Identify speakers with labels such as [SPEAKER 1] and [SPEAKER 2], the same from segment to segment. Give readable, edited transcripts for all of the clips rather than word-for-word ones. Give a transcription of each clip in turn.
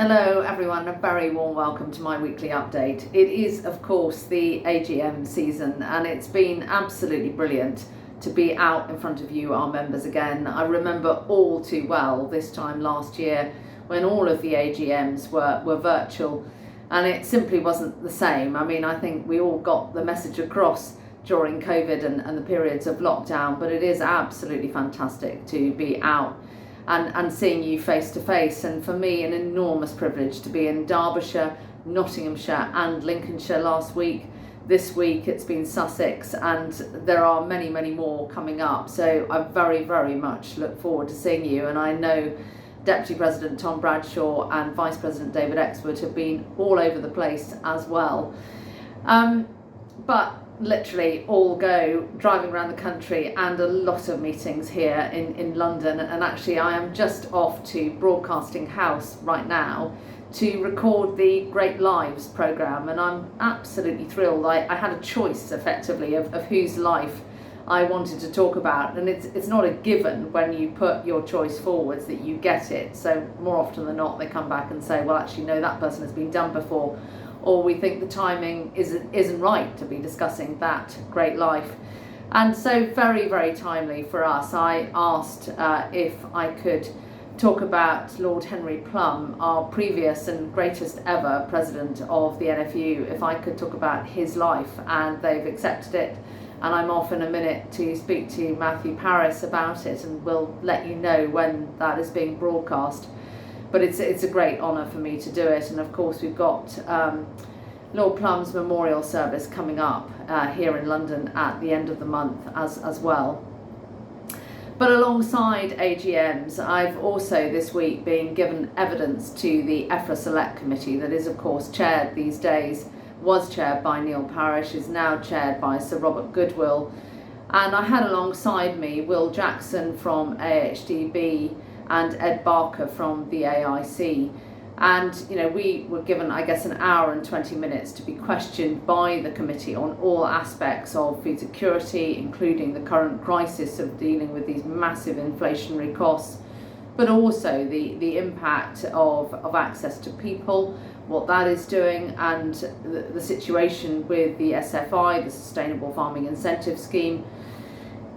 [SPEAKER 1] Hello everyone, a very warm welcome to my weekly update. It is of course the AGM season and it's been absolutely brilliant to be out in front of you, our members, again. I remember all too well this time last year when all of the AGMs were virtual and it simply wasn't the same. I mean, I think we all got the message across during COVID and the periods of lockdown, but it is absolutely fantastic to be out and seeing you face to face, and for me an enormous privilege to be in Derbyshire, Nottinghamshire and Lincolnshire last week. This week it's been Sussex and there are many more coming up, so I very much look forward to seeing you. And I know Deputy President Tom Bradshaw and Vice President David Exwood have been all over the place as well, but literally all go driving around the country and a lot of meetings here in London. And actually I am just off to Broadcasting House right now to record the Great Lives programme, and I'm absolutely thrilled. I had a choice effectively of whose life I wanted to talk about, and it's not a given when you put your choice forwards that you get it. So more often than not they come back and say, well actually no, that person has been done before, or we think the timing isn't right to be discussing that great life. And so very timely for us. I asked if I could talk about Lord Henry Plum, our previous and greatest ever president of the NFU, if I could talk about his life, and they've accepted it. And I'm off in a minute to speak to Matthew Paris about it, and we'll let you know when that is being broadcast. But it's a great honour for me to do it. And of course we've got Lord Plum's memorial service coming up here in London at the end of the month as well. But alongside AGMs, I've also this week been given evidence to the EFRA Select Committee that is of course chaired these days, was chaired by Neil Parish, is now chaired by Sir Robert Goodwill. And I had alongside me Will Jackson from AHDB and Ed Barker from the AIC. And you know, we were given, I guess, an hour and 20 minutes to be questioned by the committee on all aspects of food security, including the current crisis of dealing with these massive inflationary costs, but also the impact of access to people, what that is doing, and the situation with the SFI, the Sustainable Farming Incentive Scheme,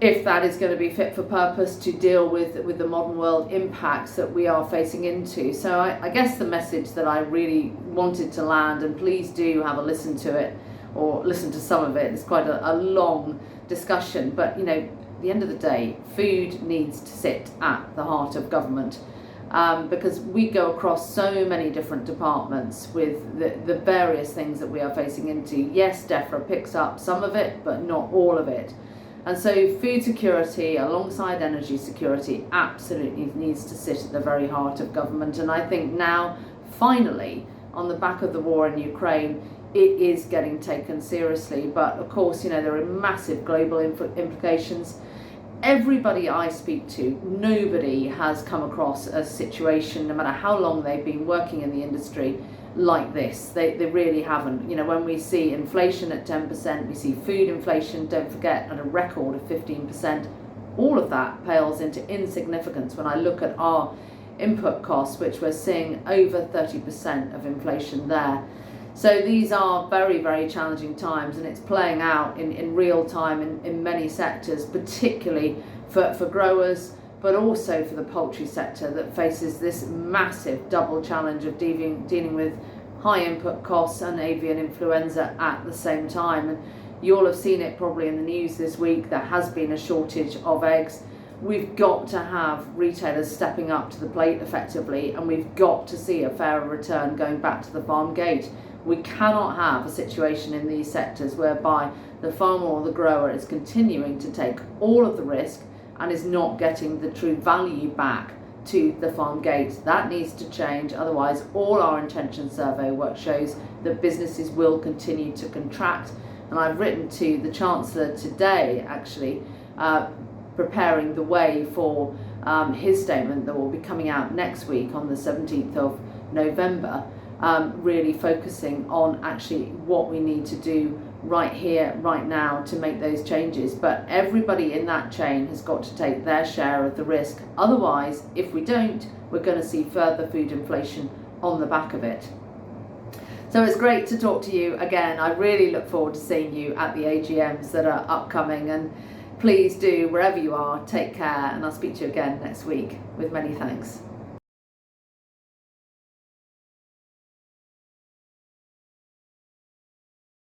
[SPEAKER 1] if that is going to be fit for purpose to deal with the modern world impacts that we are facing into. So I guess the message that I really wanted to land, and please do have a listen to it or listen to some of it, it's quite a long discussion, but you know, at the end of the day, food needs to sit at the heart of government, because we go across so many different departments with the various things that we are facing into. Yes, DEFRA picks up some of it, but not all of it. And so food security alongside energy security absolutely needs to sit at the very heart of government. And I think now, finally, on the back of the war in Ukraine, it is getting taken seriously. But of course, you know, there are massive global implications. Everybody I speak to, nobody has come across a situation, no matter how long they've been working in the industry, like this. They really haven't. You know, when we see inflation at 10%, we see food inflation, don't forget, at a record of 15%, all of that pales into insignificance when I look at our input costs, which we're seeing over 30% of inflation there. So these are very challenging times, and it's playing out in real time in many sectors, particularly for growers, but also for the poultry sector that faces this massive double challenge of dealing with high input costs and avian influenza at the same time. And you all have seen it probably in the news this week. There has been a shortage of eggs. We've got to have retailers stepping up to the plate effectively, and we've got to see a fairer return going back to the farm gate. We cannot have a situation in these sectors whereby the farmer or the grower is continuing to take all of the risk and is not getting the true value back to the farm gate. That needs to change, otherwise all our intention survey work shows that businesses will continue to contract. And I've written to the Chancellor today, actually, preparing the way for his statement that will be coming out next week on the 17th of November, really focusing on actually what we need to do right here, right now, to make those changes. But everybody in that chain has got to take their share of the risk. Otherwise, if we don't, we're going to see further food inflation on the back of it. So it's great to talk to you again. I really look forward to seeing you at the AGMs that are upcoming, and please do, wherever you are, take care, and I'll speak to you again next week with many thanks.